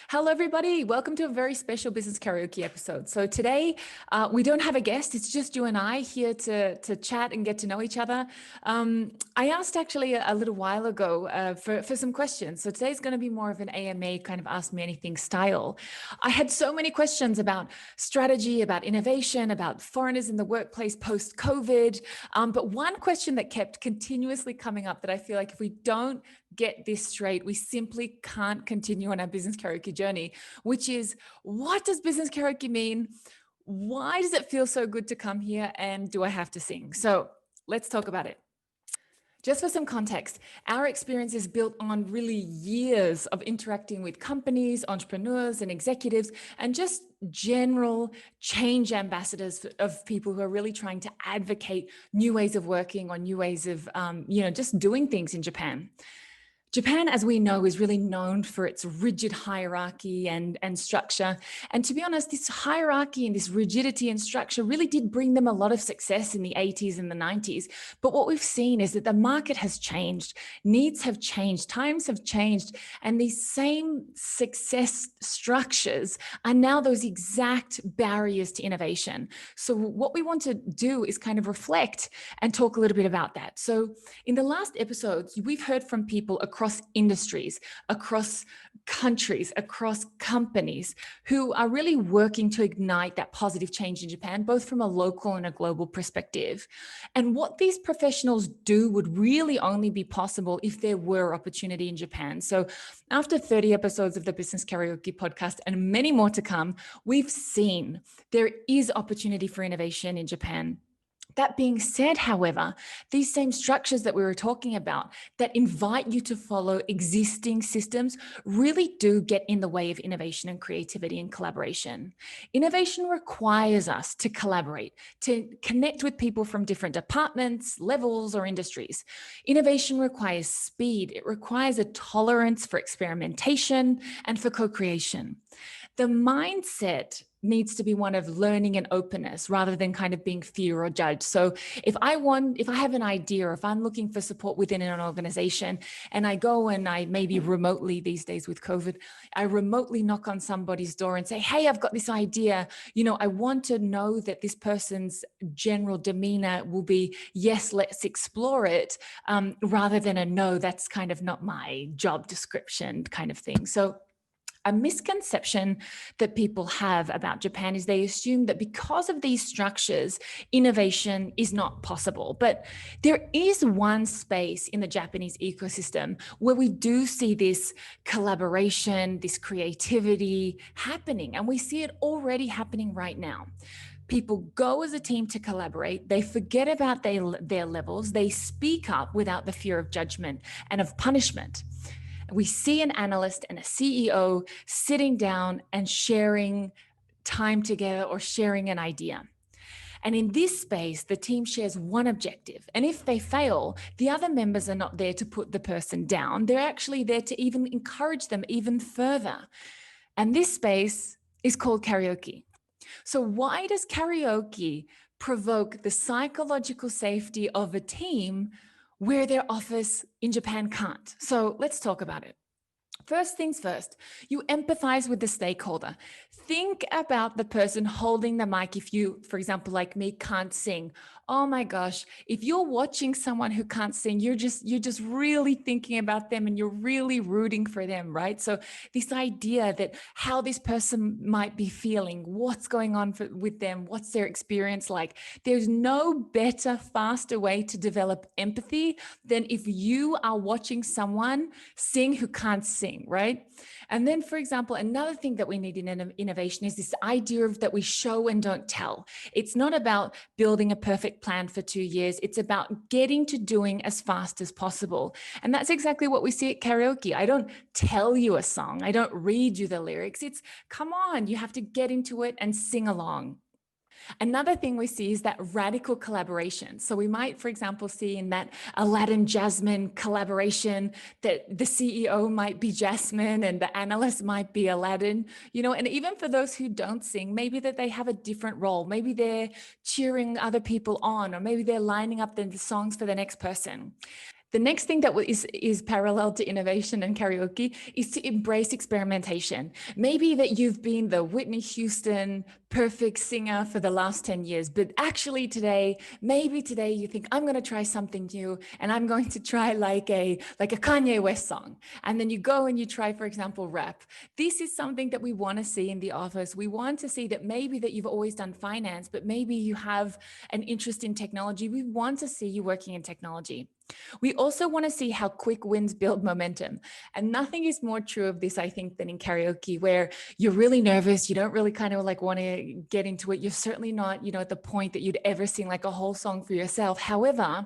Hello, everybody. Welcome to a very special business karaoke episode. So today we don't have a guest. It's just you and I here to chat and get to know each other. I asked actually a little while ago for some questions. So today's going to be more of an AMA kind of ask me anything style. I had so many questions about strategy, about innovation, about foreigners in the workplace post-COVID. But one question that kept continuously coming up that I feel like if we don't get this straight, we simply can't continue on our business karaoke journey, which is, what does business karaoke mean? Why does it feel so good to come here? And do I have to sing? So let's talk about it. Just for some context, our experience is built on really years of interacting with companies, entrepreneurs, and executives, and just general change ambassadors of people who are really trying to advocate new ways of working or new ways of, just doing things in Japan. Japan, as we know, is really known for its rigid hierarchy and structure. And to be honest, this hierarchy and this rigidity and structure really did bring them a lot of success in the 80s and the 90s. But what we've seen is that the market has changed, needs have changed, times have changed, and these same success structures are now those exact barriers to innovation. So what we want to do is kind of reflect and talk a little bit about that. So in the last episodes, we've heard from people across industries, across countries, across companies who are really working to ignite that positive change in Japan, both from a local and a global perspective. And what these professionals do would really only be possible if there were opportunity in Japan. So after 30 episodes of the Business Karaoke podcast and many more to come, we've seen there is opportunity for innovation in Japan. That being said, however, these same structures that we were talking about that invite you to follow existing systems really do get in the way of innovation and creativity and collaboration. Innovation requires us to collaborate, to connect with people from different departments, levels, or industries. Innovation requires speed. It requires a tolerance for experimentation and for co-creation. The mindset needs to be one of learning and openness rather than kind of being fear or judge. So if I have an idea, or if I'm looking for support within an organization and I go and I maybe remotely these days with COVID, I remotely knock on somebody's door and say, hey, I've got this idea. I want to know that this person's general demeanor will be, yes, let's explore it, rather than a no, that's kind of not my job description kind of thing. So a misconception that people have about Japan is they assume that because of these structures, innovation is not possible. But there is one space in the Japanese ecosystem where we do see this collaboration, this creativity happening, and we see it already happening right now. People go as a team to collaborate. They forget about their levels. They speak up without the fear of judgment and of punishment. We see an analyst and a CEO sitting down and sharing time together or sharing an idea. And in this space, the team shares one objective. And if they fail, the other members are not there to put the person down. They're actually there to even encourage them even further. And this space is called karaoke. So why does karaoke provoke the psychological safety of a team where their office in Japan can't? So let's talk about it. First things first, you empathize with the stakeholder. Think about the person holding the mic. If you, for example, like me, can't sing. Oh my gosh, if you're watching someone who can't sing, you're just really thinking about them and you're really rooting for them, right? So this idea that how this person might be feeling, what's going on with them, what's their experience like. There's no better, faster way to develop empathy than if you are watching someone sing who can't sing, right? And then, for example, another thing that we need in innovation is this idea of that we show and don't tell. It's not about building a perfect plan for 2 years. It's about getting to doing as fast as possible. And that's exactly what we see at karaoke. I don't tell you a song. I don't read you the lyrics. It's, come on, you have to get into it and sing along. Another thing we see is that radical collaboration. So we might, for example, see in that Aladdin Jasmine collaboration that the CEO might be Jasmine and the analyst might be Aladdin, and even for those who don't sing, maybe that they have a different role. Maybe they're cheering other people on, or maybe they're lining up the songs for the next person. The next thing that is parallel to innovation and karaoke is to embrace experimentation. Maybe that you've been the Whitney Houston perfect singer for the last 10 years, but actually maybe today you think, I'm going to try something new and I'm going to try like a Kanye West song. And then you go and you try, for example, rap. This is something that we want to see in the office. We want to see that maybe that you've always done finance, but maybe you have an interest in technology. We want to see you working in technology. We also want to see how quick wins build momentum. And nothing is more true of this, I think, than in karaoke, where you're really nervous. You don't really kind of like want to get into it. You're certainly not, at the point that you'd ever sing like a whole song for yourself. However,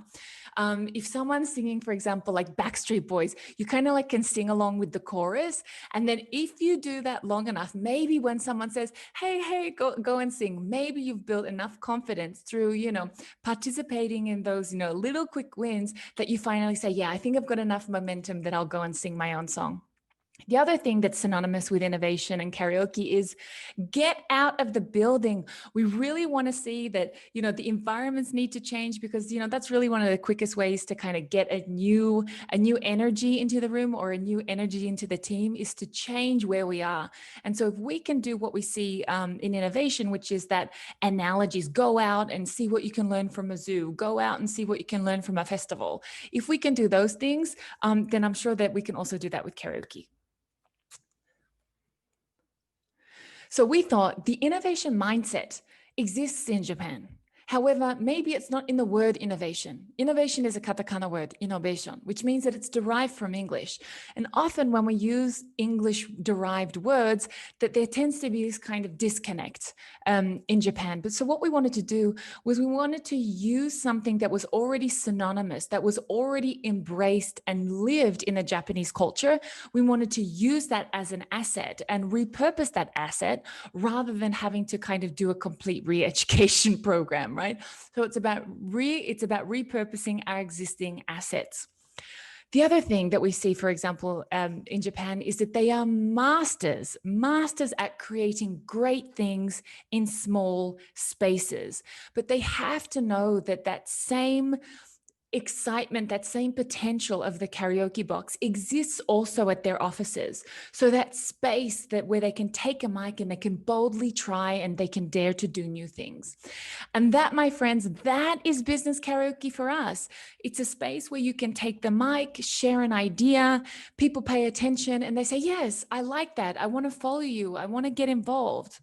if someone's singing, for example, like Backstreet Boys, you kind of like can sing along with the chorus. And then if you do that long enough, maybe when someone says, hey, go and sing, maybe you've built enough confidence through, participating in those, little quick wins that you finally say, yeah, I think I've got enough momentum that I'll go and sing my own song. The other thing that's synonymous with innovation and karaoke is get out of the building. We really want to see that, the environments need to change because, that's really one of the quickest ways to kind of get a new energy into the room or a new energy into the team is to change where we are. And so if we can do what we see in innovation, which is that analogies, go out and see what you can learn from a zoo, go out and see what you can learn from a festival. If we can do those things, then I'm sure that we can also do that with karaoke. So we thought the innovation mindset exists in Japan. However, maybe it's not in the word innovation. Innovation is a katakana word, innovation, which means that it's derived from English. And often when we use English-derived words, that there tends to be this kind of disconnect in Japan. But so what we wanted to do was we wanted to use something that was already synonymous, that was already embraced and lived in the Japanese culture. We wanted to use that as an asset and repurpose that asset rather than having to kind of do a complete re-education program, right? So it's about repurposing our existing assets. The other thing that we see, for example, in Japan is that they are masters at creating great things in small spaces. But they have to know that same excitement, that same potential of the karaoke box exists also at their offices. So that space where they can take a mic and they can boldly try and they can dare to do new things. And that, my friends, that is business karaoke for us. It's a space where you can take the mic, share an idea, people pay attention and they say, yes, I like that. I want to follow you. I want to get involved.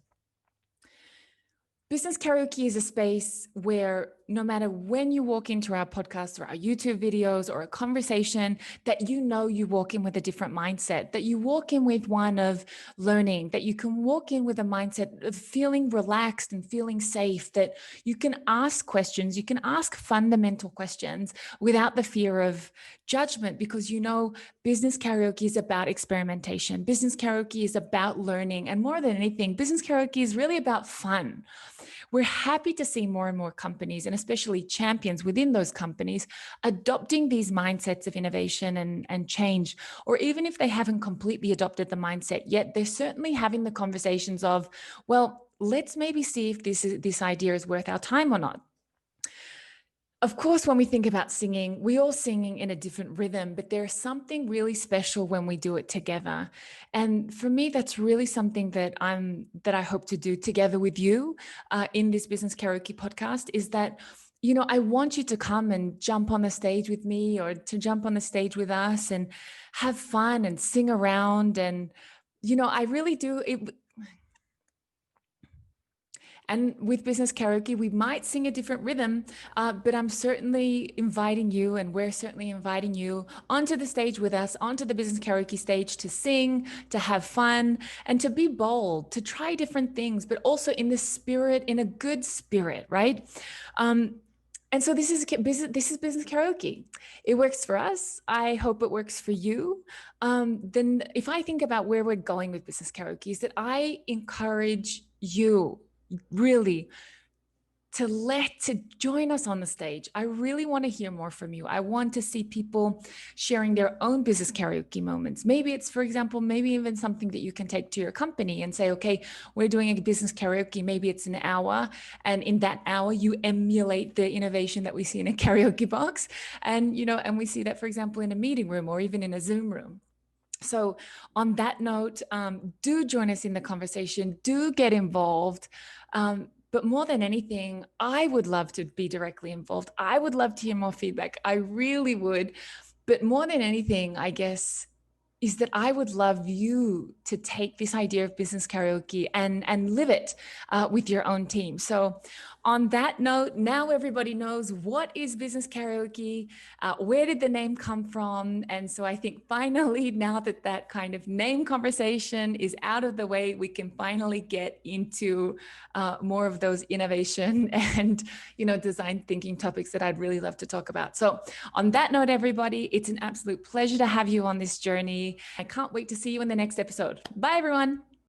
Business karaoke is a space where no matter when you walk into our podcast or our YouTube videos or a conversation, that you walk in with a different mindset, that you walk in with one of learning, that you can walk in with a mindset of feeling relaxed and feeling safe, that you can ask questions, you can ask fundamental questions without the fear of judgment, because business karaoke is about experimentation. Business karaoke is about learning. And more than anything, business karaoke is really about fun. We're happy to see more and more companies, and especially champions within those companies, adopting these mindsets of innovation and change. Or even if they haven't completely adopted the mindset yet, they're certainly having the conversations of, well, let's maybe see if this idea is worth our time or not. Of course, when we think about singing, we all singing in a different rhythm, but there's something really special when we do it together. And for me, that's really something that I hope to do together with you in this Business Karaoke podcast is that, I want you to come and jump on the stage with me or to jump on the stage with us and have fun and sing around. And, I really do. And with Business Karaoke, we might sing a different rhythm, but I'm certainly inviting you, and we're certainly inviting you onto the stage with us, onto the Business Karaoke stage to sing, to have fun, and to be bold, to try different things, but also in a good spirit, right? And so this is Business Karaoke. It works for us. I hope it works for you. Then if I think about where we're going with Business Karaoke is that I encourage you really to join us on the stage. I really want to hear more from you. I want to see people sharing their own business karaoke moments. Maybe it's, for example, maybe even something that you can take to your company and say, okay, we're doing a business karaoke. Maybe it's an hour. And in that hour, you emulate the innovation that we see in a karaoke box. And, and we see that, for example, in a meeting room or even in a Zoom room. So on that note, do join us in the conversation, do get involved. But more than anything, I would love to be directly involved. I would love to hear more feedback. I really would. But more than anything, I guess, is that I would love you to take this idea of business karaoke and live it with your own team. So on that note, now everybody knows what is business karaoke, where did the name come from? And so I think finally, now that that kind of name conversation is out of the way, we can finally get into more of those innovation and, design thinking topics that I'd really love to talk about. So on that note, everybody, it's an absolute pleasure to have you on this journey. I can't wait to see you in the next episode. Bye, everyone.